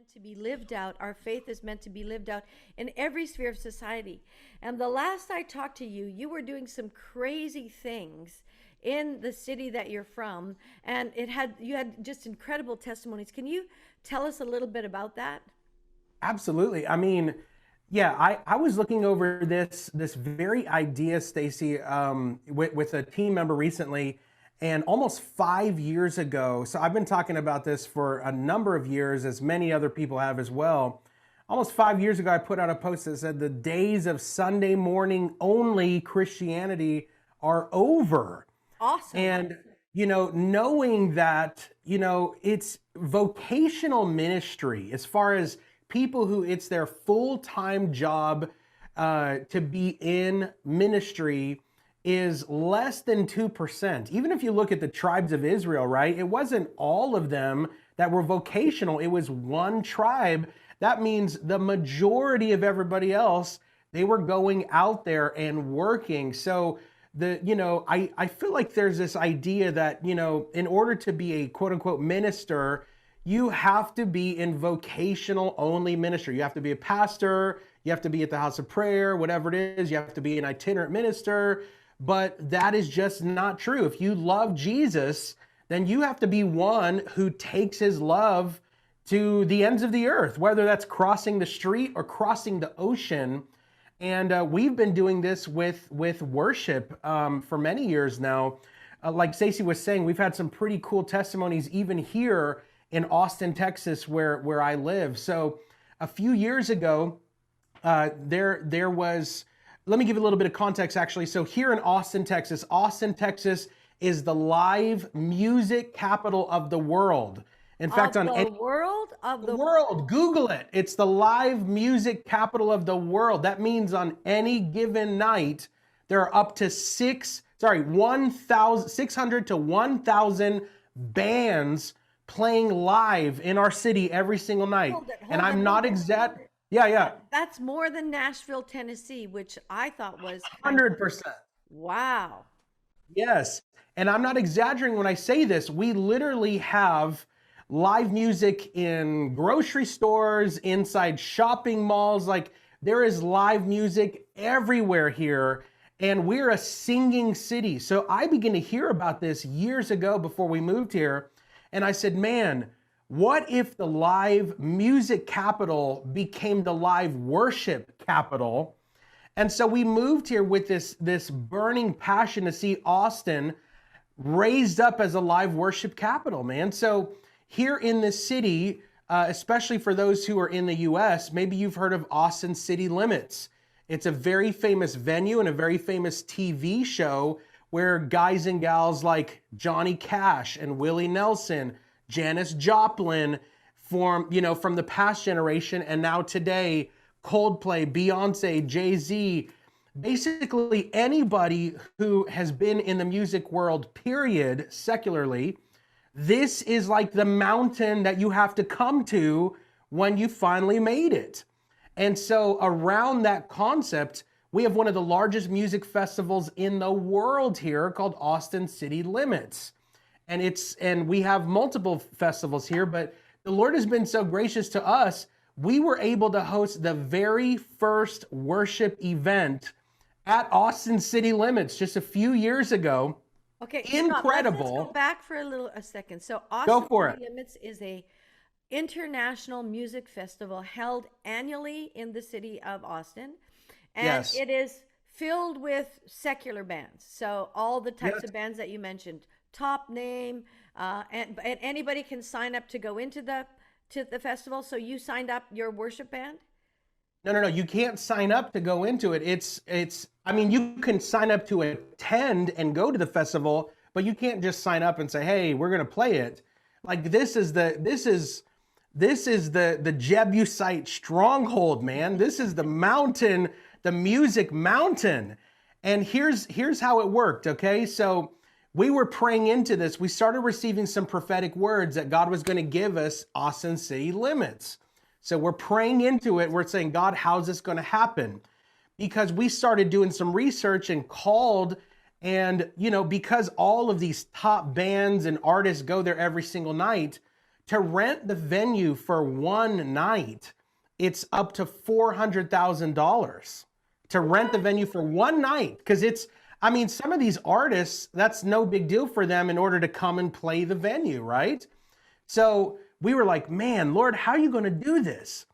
meant to be lived out. Our faith is meant to be lived out in every sphere of society. And the last I talked to you, you were doing some crazy things in the city that you're from, and you had just incredible testimonies. Can you tell us a little bit about that? Absolutely. I mean, yeah, I was looking over this very idea, Stacey, with a team member recently, and almost 5 years ago. So I've been talking about this for a number of years, as many other people have as well. Almost 5 years ago, I put out a post that said the days of Sunday morning only Christianity are over. Awesome. And, knowing that, it's vocational ministry as far as people who it's their full-time job to be in ministry is less than 2%. Even if you look at the tribes of Israel, right? It wasn't all of them that were vocational. It was one tribe. That means the majority of everybody else, they were going out there and working. So I feel like there's this idea that, in order to be a quote unquote minister, you have to be in vocational only ministry. You have to be a pastor, you have to be at the house of prayer, whatever it is, you have to be an itinerant minister, but that is just not true. If you love Jesus, then you have to be one who takes his love to the ends of the earth, whether that's crossing the street or crossing the ocean. And we've been doing this with worship for many years now. Like Stacey was saying, we've had some pretty cool testimonies even here in Austin, Texas, where I live. So a few years ago, there was, let me give you a little bit of context actually. So here in Austin, Texas is the live music capital of the world. In fact, on any world of the world, Google it. It's the live music capital of the world. That means on any given night, there are up to 600 to 1,000 bands playing live in our city every single night. And I'm not exact. Yeah. That's more than Nashville, Tennessee, which I thought was 100%. Wow. Yes. And I'm not exaggerating when I say this. We literally have live music in grocery stores, inside shopping malls. Like there is live music everywhere here. And we're a singing city. So I began to hear about this years ago before we moved here. And I said, man, what if the live music capital became the live worship capital? And so we moved here with this burning passion to see Austin raised up as a live worship capital, man. So here in this city, especially for those who are in the US, maybe you've heard of Austin City Limits. It's a very famous venue and a very famous TV show where guys and gals like Johnny Cash and Willie Nelson, Janis Joplin, from the past generation, and now today, Coldplay, Beyonce, Jay-Z, basically anybody who has been in the music world, period, secularly, this is like the mountain that you have to come to when you finally made it. And so around that concept, we have one of the largest music festivals in the world here called Austin City Limits. And we have multiple festivals here, but the Lord has been so gracious to us. We were able to host the very first worship event at Austin City Limits just a few years ago. Okay, incredible. Let's go back for a second. So Go for Austin City Limits is a international music festival held annually in the city of Austin. And Yes. it is filled with secular bands. So all the types Yes. of bands that you mentioned, Top Name, and anybody can sign up to go into the festival. So you signed up your worship band? No. You can't sign up to go into it. I mean, you can sign up to attend and go to the festival, but you can't just sign up and say, hey, we're going to play it. Like this is the Jebusite stronghold, man. This is the mountain, the music mountain. And here's how it worked, okay? So we were praying into this. We started receiving some prophetic words that God was going to give us Austin City Limits. So we're praying into it. We're saying, God, how's this going to happen? Because we started doing some research and called, and because all of these top bands and artists go there every single night, to rent the venue for one night, it's up to $400,000 to rent the venue for one night. Because I mean, some of these artists, that's no big deal for them in order to come and play the venue, right? So we were like, man, Lord, how are you going to do this?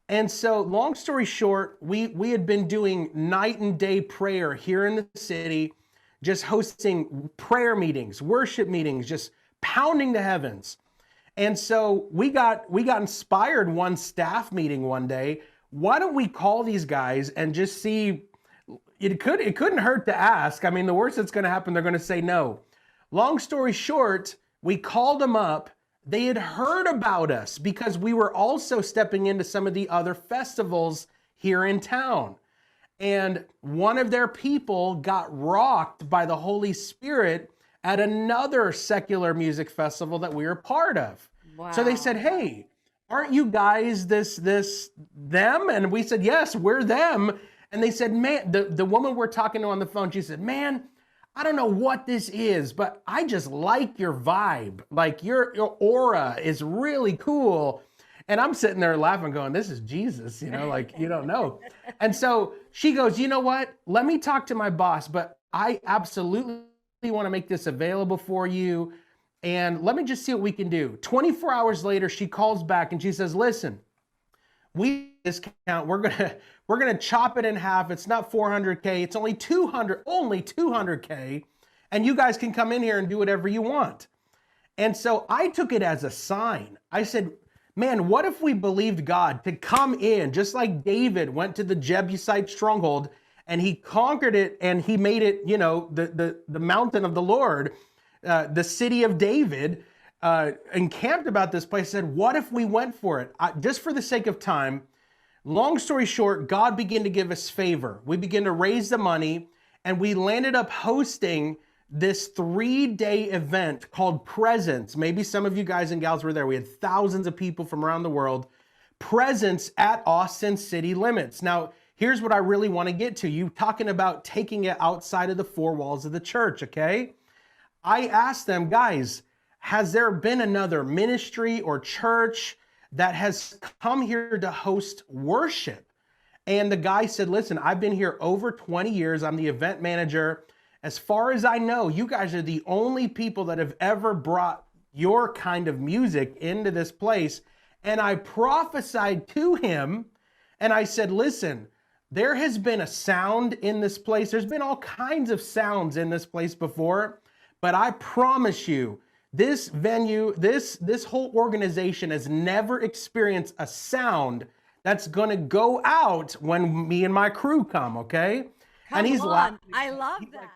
And so long story short, we had been doing night and day prayer here in the city, just hosting prayer meetings, worship meetings, just pounding the heavens. And so we got inspired one staff meeting one day. Why don't we call these guys and just see, it couldn't hurt to ask. I mean, the worst that's going to happen, they're going to say no. Long story short, we called them up. They had heard about us because we were also stepping into some of the other festivals here in town. And one of their people got rocked by the Holy Spirit at another secular music festival that we were part of. Wow. So they said, hey, aren't you guys them? And we said, yes, we're them. And they said, man, the woman we're talking to on the phone, she said, man, I don't know what this is, but I just like your vibe. Like your aura is really cool. And I'm sitting there laughing, going, this is Jesus, like, you don't know. And so she goes, you know what? Let me talk to my boss, but I absolutely want to make this available for you. And let me just see what we can do. 24 hours later, she calls back and she says, listen, we discount, we're gonna chop it in half. It's not 400K, it's only 200K, and you guys can come in here and do whatever you want. And so I took it as a sign. I said, man, what if we believed God to come in, just like David went to the Jebusite stronghold and he conquered it and he made it, the mountain of the Lord, the city of David, encamped about this place. Said, what if we went for it? Just for the sake of time, long story short, God began to give us favor. We began to raise the money and we landed up hosting this 3-day event called Presence. Maybe some of you guys and gals were there. We had thousands of people from around the world. Presence at Austin city limits. Now, here's what I really want to get to. You talking about taking it outside of the four walls of the church, okay? I asked them, guys, has there been another ministry or church that has come here to host worship? And the guy said, listen, I've been here over 20 years. I'm the event manager. As far as I know, you guys are the only people that have ever brought your kind of music into this place. And I prophesied to him and I said, listen, there has been a sound in this place. There's been all kinds of sounds in this place before, but I promise you, this venue, this whole organization has never experienced a sound that's going to go out when me and my crew come, okay? And he's laughing. I love that.